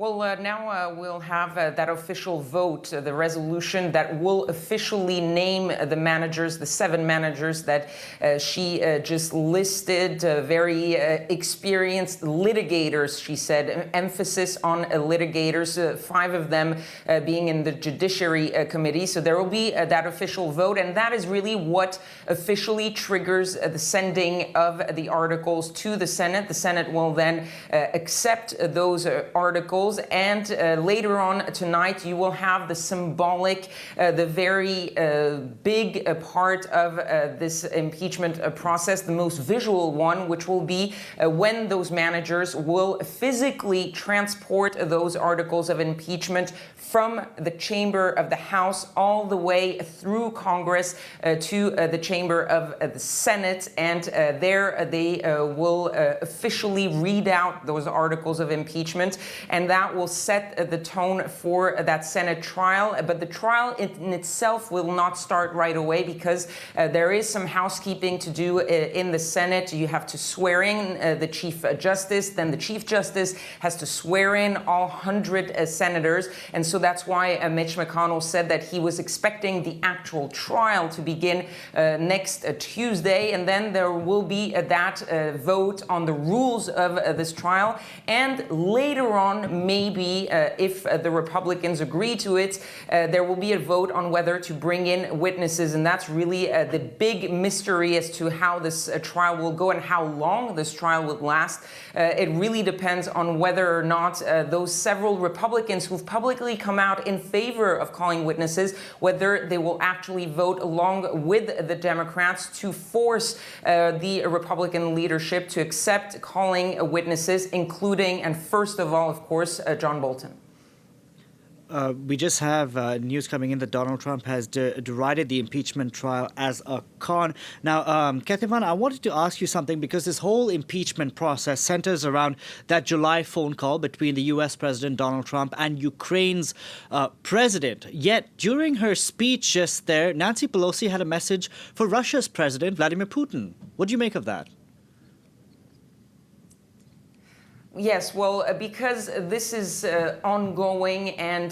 Well, now we'll have that official vote, the resolution that will officially name the managers, the 7 managers that she just listed, very experienced litigators, she said, emphasis on litigators, 5 of them being in the Judiciary Committee. So there will be that official vote, and that is really what officially triggers the sending of the articles to the Senate. The Senate will then accept those articles. And later on tonight, you will have the symbolic, the very big part of this impeachment process, the most visual one, which will be when those managers will physically transport those articles of impeachment from the chamber of the House all the way through Congress to the chamber of the Senate. And there they will officially read out those articles of impeachment. And that will set the tone for that Senate trial. But the trial in itself will not start right away because there is some housekeeping to do in the Senate. You have to swear in the Chief Justice. Then the Chief Justice has to swear in all 100 senators. And so that's why Mitch McConnell said that he was expecting the actual trial to begin next Tuesday. And then there will be that vote on the rules of this trial. And later on, maybe if the Republicans agree to it, there will be a vote on whether to bring in witnesses. And that's really the big mystery as to how this trial will go and how long this trial will last. It really depends on whether or not those several Republicans who've publicly come out in favor of calling witnesses, whether they will actually vote along with the Democrats to force the Republican leadership to accept calling witnesses, including, and first of all, of course, John Bolton. We just have news coming in that Donald Trump has derided the impeachment trial as a con. Now, Kethevane, I wanted to ask you something because this whole impeachment process centers around that July phone call between the U.S. President Donald Trump and Ukraine's president. Yet, during her speech just there, Nancy Pelosi had a message for Russia's president, Vladimir Putin. What do you make of that? Yes, well, because this is ongoing and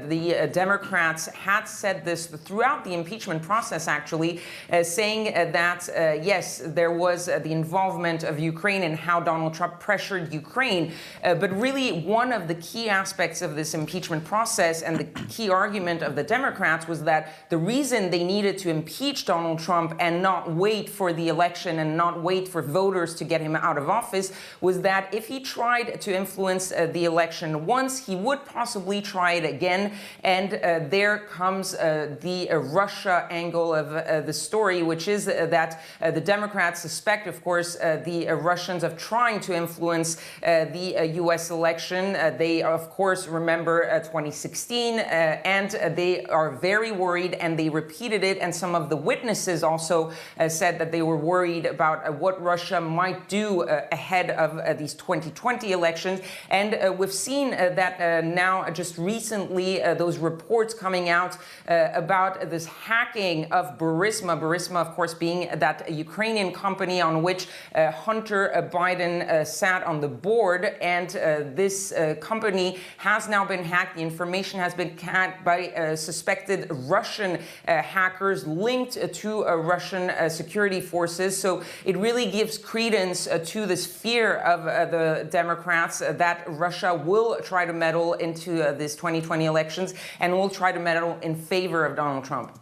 the Democrats had said this throughout the impeachment process, actually, saying that, yes, there was the involvement of Ukraine and how Donald Trump pressured Ukraine. But really, one of the key aspects of this impeachment process and the key argument of the Democrats was that the reason they needed to impeach Donald Trump and not wait for the election and not wait for voters to get him out of office was that if he tried to influence the election once, he would possibly try it again. And there comes the Russia angle of the story, which is that the Democrats suspect, of course, the Russians of trying to influence the U.S. election. They, of course, remember 2016, and they are very worried, and they repeated it. And some of the witnesses also said that they were worried about what Russia might do ahead of these 2020 elections. And we've seen that now just recently those reports coming out about this hacking of Burisma. Burisma, of course, being that Ukrainian company on which Hunter Biden sat on the board. And this company has now been hacked. The information has been hacked by suspected Russian hackers linked to Russian security forces. So it really gives credence to this fear of the Democrats that Russia will try to meddle into these 2020 elections and will try to meddle in favor of Donald Trump.